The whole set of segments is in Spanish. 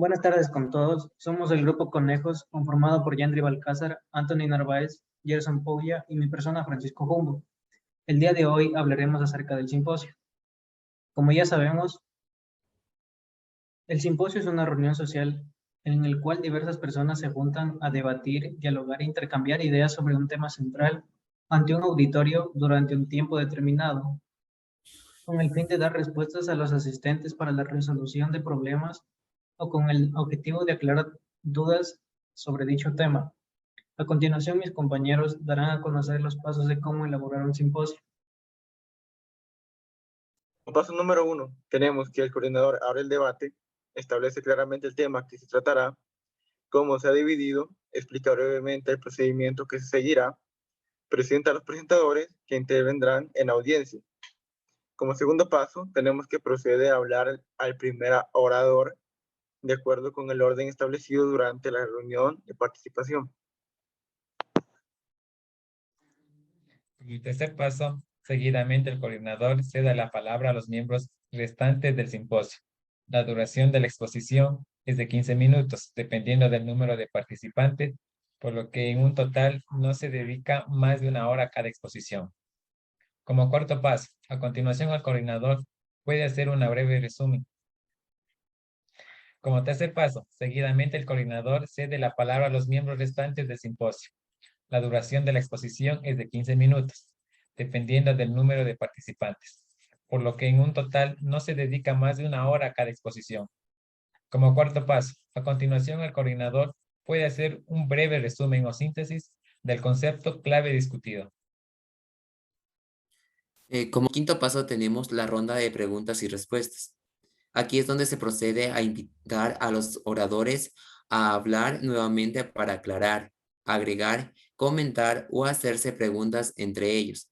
Buenas tardes con todos. Somos el Grupo Conejos, conformado por Yandri Balcázar, Anthony Narváez, Gerson Pouya y mi persona Francisco Jumbo. El día de hoy hablaremos acerca del simposio. Como ya sabemos, el simposio es una reunión social en el cual diversas personas se juntan a debatir, dialogar e intercambiar ideas sobre un tema central ante un auditorio durante un tiempo determinado, con el fin de dar respuestas a los asistentes para la resolución de problemas o con el objetivo de aclarar dudas sobre dicho tema. A continuación, mis compañeros darán a conocer los pasos de cómo elaborar un simposio. Paso número 1, tenemos que el coordinador abre el debate, establece claramente el tema que se tratará, cómo se ha dividido, explica brevemente el procedimiento que se seguirá, presenta a los presentadores que intervendrán en la audiencia. Como segundo paso, tenemos que proceder a hablar al primer orador de acuerdo con el orden establecido durante la reunión de participación. El tercer paso, seguidamente el coordinador cede la palabra a los miembros restantes del simposio. La duración de la exposición es de 15 minutos, dependiendo del número de participantes, por lo que en un total no se dedica más de una hora a cada exposición. Como cuarto paso, a continuación el coordinador puede hacer una breve resumen. Como tercer paso, seguidamente el coordinador cede la palabra a los miembros restantes del simposio. La duración de la exposición es de 15 minutos, dependiendo del número de participantes, por lo que en un total no se dedica más de una hora a cada exposición. Como cuarto paso, a continuación el coordinador puede hacer un breve resumen o síntesis del concepto clave discutido. Como quinto paso tenemos la ronda de preguntas y respuestas. Aquí es donde se procede a invitar a los oradores a hablar nuevamente para aclarar, agregar, comentar o hacerse preguntas entre ellos.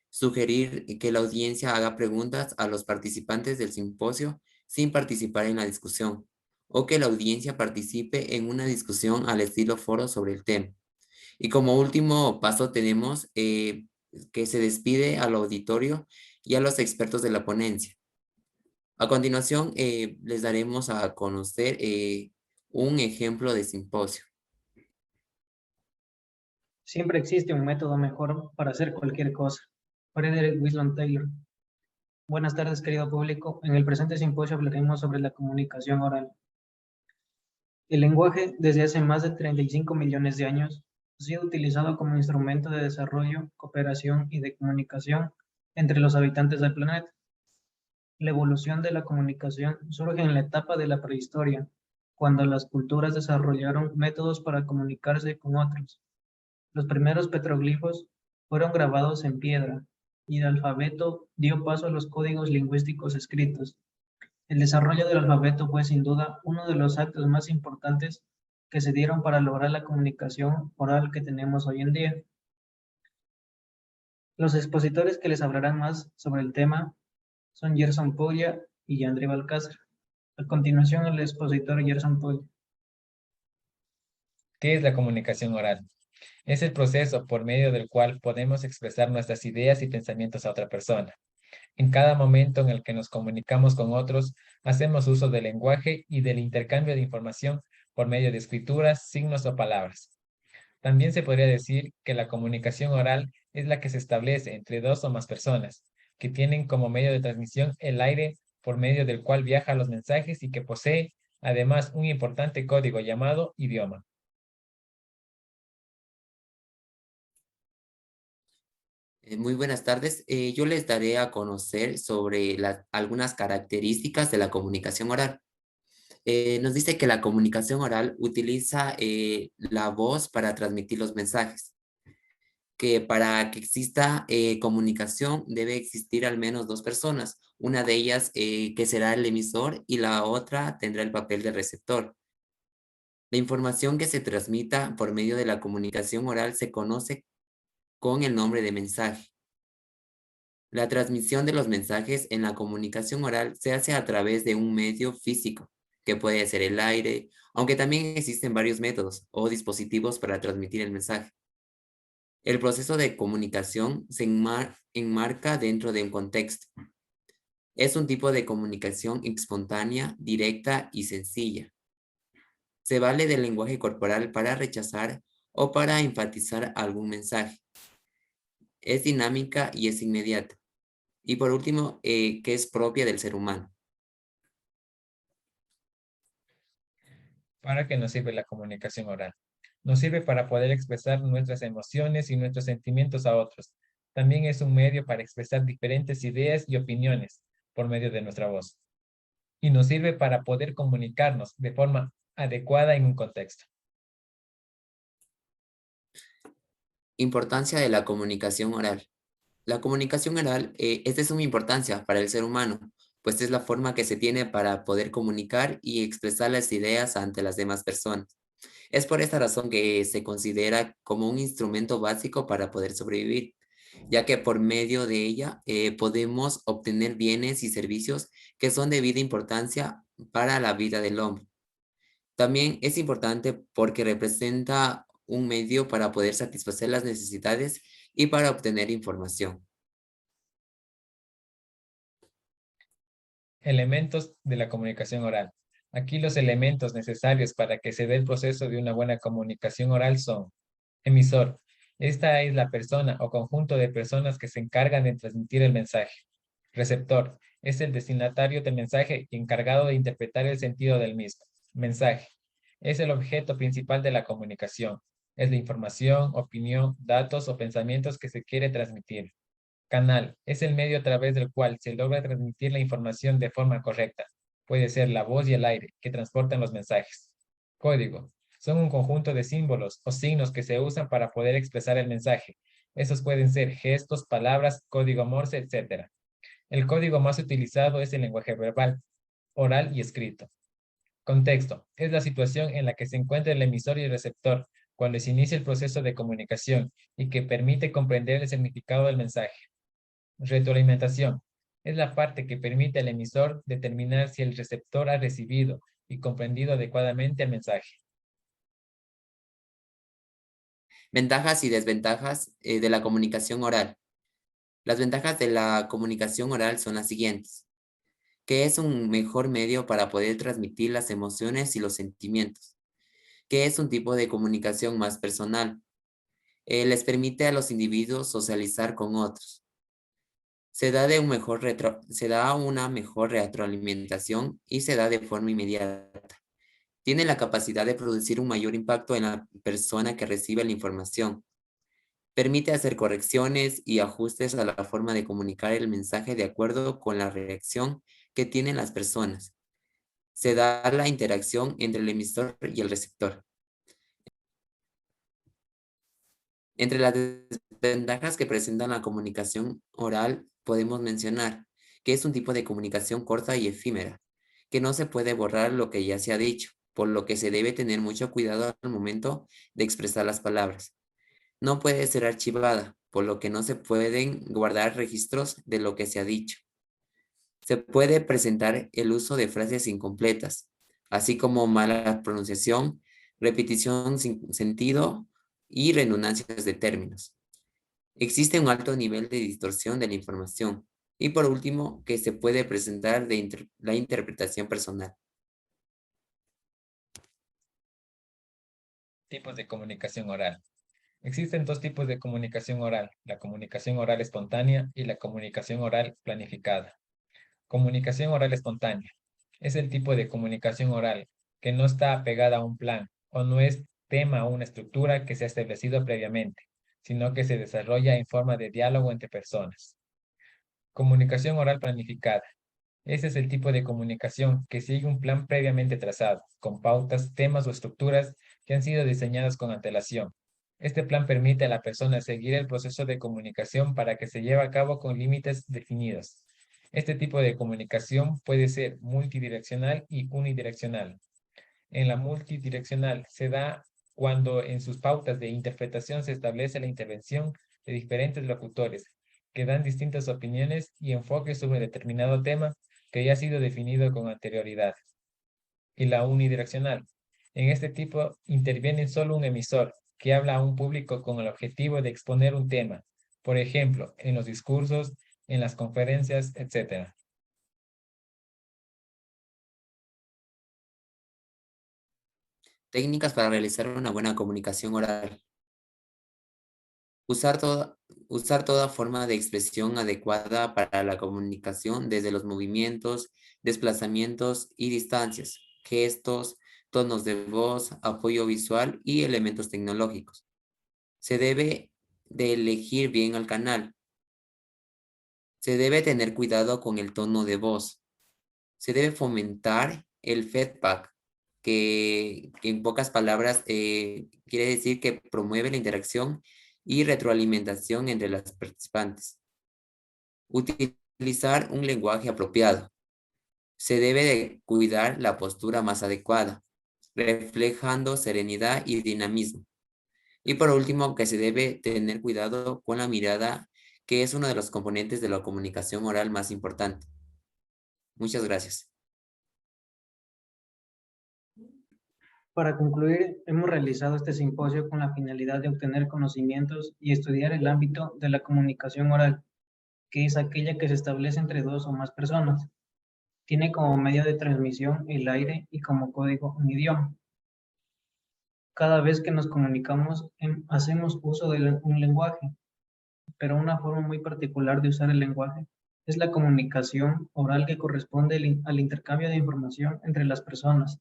Sugerir que la audiencia haga preguntas a los participantes del simposio sin participar en la discusión, o que la audiencia participe en una discusión al estilo foro sobre el tema. Y como último paso tenemos que se despide al auditorio y a los expertos de la ponencia. A continuación, les daremos a conocer un ejemplo de simposio. Siempre existe un método mejor para hacer cualquier cosa. Frederick Winslow Taylor. Buenas tardes, querido público. En el presente simposio hablaremos sobre la comunicación oral. El lenguaje, desde hace más de 35 millones de años, ha sido utilizado como instrumento de desarrollo, cooperación y de comunicación entre los habitantes del planeta. La evolución de la comunicación surge en la etapa de la prehistoria, cuando las culturas desarrollaron métodos para comunicarse con otros. Los primeros petroglifos fueron grabados en piedra y el alfabeto dio paso a los códigos lingüísticos escritos. El desarrollo del alfabeto fue sin duda uno de los actos más importantes que se dieron para lograr la comunicación oral que tenemos hoy en día. Los expositores que les hablarán más sobre el tema son Gerson Pouya y Yandri Balcázar. A continuación, el expositor Gerson Pouya. ¿Qué es la comunicación oral? Es el proceso por medio del cual podemos expresar nuestras ideas y pensamientos a otra persona. En cada momento en el que nos comunicamos con otros, hacemos uso del lenguaje y del intercambio de información por medio de escrituras, signos o palabras. También se podría decir que la comunicación oral es la que se establece entre dos o más personas, que tienen como medio de transmisión el aire por medio del cual viajan los mensajes y que posee, además, un importante código llamado idioma. Muy buenas tardes. Yo les daré a conocer sobre algunas características de la comunicación oral. Nos dice que la comunicación oral utiliza la voz para transmitir los mensajes, que para que exista comunicación debe existir al menos dos personas, una de ellas que será el emisor y la otra tendrá el papel de receptor. La información que se transmita por medio de la comunicación oral se conoce con el nombre de mensaje. La transmisión de los mensajes en la comunicación oral se hace a través de un medio físico, que puede ser el aire, aunque también existen varios métodos o dispositivos para transmitir el mensaje. El proceso de comunicación se enmarca dentro de un contexto. Es un tipo de comunicación espontánea, directa y sencilla. Se vale del lenguaje corporal para rechazar o para enfatizar algún mensaje. Es dinámica y es inmediata. Y por último, que es propia del ser humano. ¿Para qué nos sirve la comunicación oral? Nos sirve para poder expresar nuestras emociones y nuestros sentimientos a otros. También es un medio para expresar diferentes ideas y opiniones por medio de nuestra voz. Y nos sirve para poder comunicarnos de forma adecuada en un contexto. Importancia de la comunicación oral. La comunicación oral es de suma importancia para el ser humano, pues es la forma que se tiene para poder comunicar y expresar las ideas ante las demás personas. Es por esta razón que se considera como un instrumento básico para poder sobrevivir, ya que por medio de ella podemos obtener bienes y servicios que son de vida importancia para la vida del hombre. También es importante porque representa un medio para poder satisfacer las necesidades y para obtener información. Elementos de la comunicación oral. Aquí los elementos necesarios para que se dé el proceso de una buena comunicación oral son: emisor. Esta es la persona o conjunto de personas que se encargan de transmitir el mensaje. Receptor. Es el destinatario del mensaje encargado de interpretar el sentido del mismo. Mensaje. Es el objeto principal de la comunicación. Es la información, opinión, datos o pensamientos que se quiere transmitir. Canal. Es el medio a través del cual se logra transmitir la información de forma correcta. Puede ser la voz y el aire que transportan los mensajes. Código. Son un conjunto de símbolos o signos que se usan para poder expresar el mensaje. Estos pueden ser gestos, palabras, código Morse, etc. El código más utilizado es el lenguaje verbal, oral y escrito. Contexto. Es la situación en la que se encuentra el emisor y el receptor cuando se inicia el proceso de comunicación y que permite comprender el significado del mensaje. Retroalimentación. Es la parte que permite al emisor determinar si el receptor ha recibido y comprendido adecuadamente el mensaje. Ventajas y desventajas de la comunicación oral. Las ventajas de la comunicación oral son las siguientes: que es un mejor medio para poder transmitir las emociones y los sentimientos, que es un tipo de comunicación más personal, les permite a los individuos socializar con otros, se da una mejor retroalimentación y se da de forma inmediata. Tiene la capacidad de producir un mayor impacto en la persona que recibe la información. Permite hacer correcciones y ajustes a la forma de comunicar el mensaje de acuerdo con la reacción que tienen las personas. Se da la interacción entre el emisor y el receptor. Entre las desventajas que presenta la comunicación oral podemos mencionar que es un tipo de comunicación corta y efímera, que no se puede borrar lo que ya se ha dicho, por lo que se debe tener mucho cuidado al momento de expresar las palabras. No puede ser archivada, por lo que no se pueden guardar registros de lo que se ha dicho. Se puede presentar el uso de frases incompletas, así como mala pronunciación, repetición sin sentido y redundancias de términos. Existe un alto nivel de distorsión de la información. Y por último, que se puede presentar de la interpretación personal. Tipos de comunicación oral. Existen dos tipos de comunicación oral: la comunicación oral espontánea y la comunicación oral planificada. Comunicación oral espontánea. Es el tipo de comunicación oral que no está apegada a un plan o no es tema o una estructura que se ha establecido previamente, sino que se desarrolla en forma de diálogo entre personas. Comunicación oral planificada. Ese es el tipo de comunicación que sigue un plan previamente trazado, con pautas, temas o estructuras que han sido diseñadas con antelación. Este plan permite a la persona seguir el proceso de comunicación para que se lleve a cabo con límites definidos. Este tipo de comunicación puede ser multidireccional y unidireccional. En la multidireccional se da cuando en sus pautas de interpretación se establece la intervención de diferentes locutores que dan distintas opiniones y enfoques sobre determinado tema que ya ha sido definido con anterioridad. Y la unidireccional. En este tipo interviene solo un emisor que habla a un público con el objetivo de exponer un tema, por ejemplo, en los discursos, en las conferencias, etc. Técnicas para realizar una buena comunicación oral. Usar toda forma de expresión adecuada para la comunicación, desde los movimientos, desplazamientos y distancias, gestos, tonos de voz, apoyo visual y elementos tecnológicos. Se debe de elegir bien el canal. Se debe tener cuidado con el tono de voz. Se debe fomentar el feedback, que en pocas palabras quiere decir que promueve la interacción y retroalimentación entre las participantes. Utilizar un lenguaje apropiado. Se debe de cuidar la postura más adecuada, reflejando serenidad y dinamismo. Y por último, que se debe tener cuidado con la mirada, que es uno de los componentes de la comunicación oral más importante. Muchas gracias. Para concluir, hemos realizado este simposio con la finalidad de obtener conocimientos y estudiar el ámbito de la comunicación oral, que es aquella que se establece entre dos o más personas. Tiene como medio de transmisión el aire y como código un idioma. Cada vez que nos comunicamos, hacemos uso de un lenguaje, pero una forma muy particular de usar el lenguaje es la comunicación oral, que corresponde al intercambio de información entre las personas,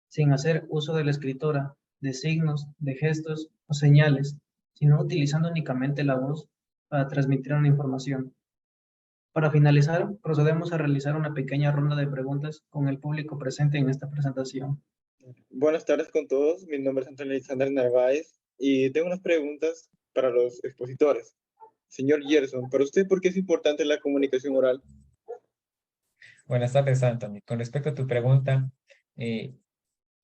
sin hacer uso de la escritura, de signos, de gestos o señales, sino utilizando únicamente la voz para transmitir una información. Para finalizar, procedemos a realizar una pequeña ronda de preguntas con el público presente en esta presentación. Buenas tardes con todos. Mi nombre es Antonio Alexander Narváez y tengo unas preguntas para los expositores. Señor Gerson, para usted, ¿por qué es importante la comunicación oral? Buenas tardes, Anthony. Con respecto a tu pregunta,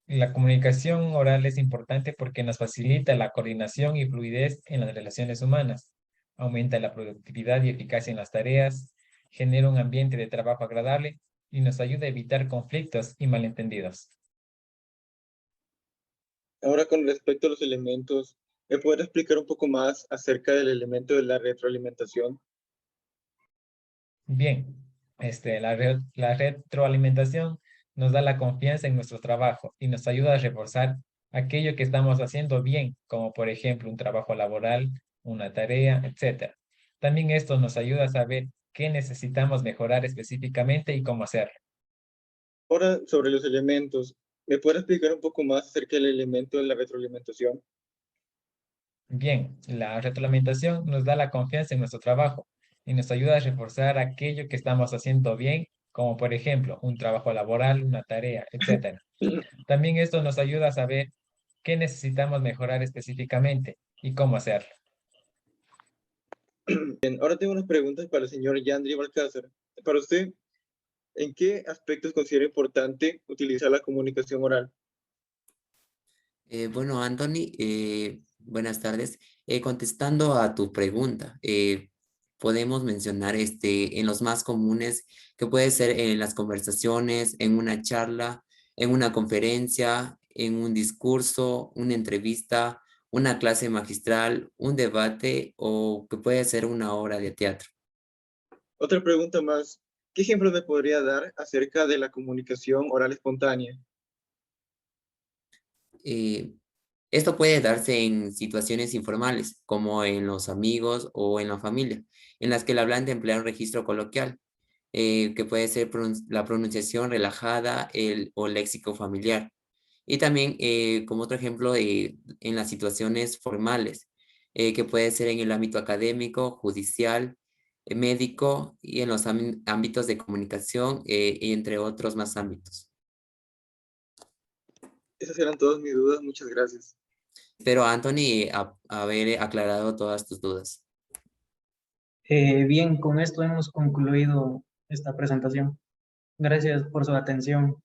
la comunicación oral es importante porque nos facilita la coordinación y fluidez en las relaciones humanas, aumenta la productividad y eficacia en las tareas, genera un ambiente de trabajo agradable y nos ayuda a evitar conflictos y malentendidos. Ahora, con respecto a los elementos, ¿me puede explicar un poco más acerca del elemento de la retroalimentación? Bien, la retroalimentación nos da la confianza en nuestro trabajo y nos ayuda a reforzar aquello que estamos haciendo bien, como por ejemplo un trabajo laboral, una tarea, etc. También esto nos ayuda a saber qué necesitamos mejorar específicamente y cómo hacerlo. Ahora, sobre los elementos, ¿me puede explicar un poco más acerca del elemento de la retroalimentación? Bien, la retroalimentación nos da la confianza en nuestro trabajo y nos ayuda a reforzar aquello que estamos haciendo bien, como por ejemplo un trabajo laboral, una tarea, etc. También esto nos ayuda a saber qué necesitamos mejorar específicamente y cómo hacerlo. Bien, ahora tengo unas preguntas para el señor Yandri Balcázar. Para usted, ¿en qué aspectos considera importante utilizar la comunicación oral? Bueno, Anthony, buenas tardes. Contestando a tu pregunta, podemos mencionar en los más comunes, que puede ser en las conversaciones, en una charla, en una conferencia, en un discurso, una entrevista, una clase magistral, un debate o que puede ser una obra de teatro. Otra pregunta más. ¿Qué ejemplo me podría dar acerca de la comunicación oral espontánea? Eh, Esto puede darse en situaciones informales, como en los amigos o en la familia, en las que el hablante emplea un registro coloquial, que puede ser la pronunciación relajada o léxico familiar. Y también, como otro ejemplo, en las situaciones formales, que puede ser en el ámbito académico, judicial, médico y en los ámbitos de comunicación, y entre otros más ámbitos. Esas eran todas mis dudas. Muchas gracias. Espero, Anthony, haber aclarado todas tus dudas. Bien, con esto hemos concluido esta presentación. Gracias por su atención.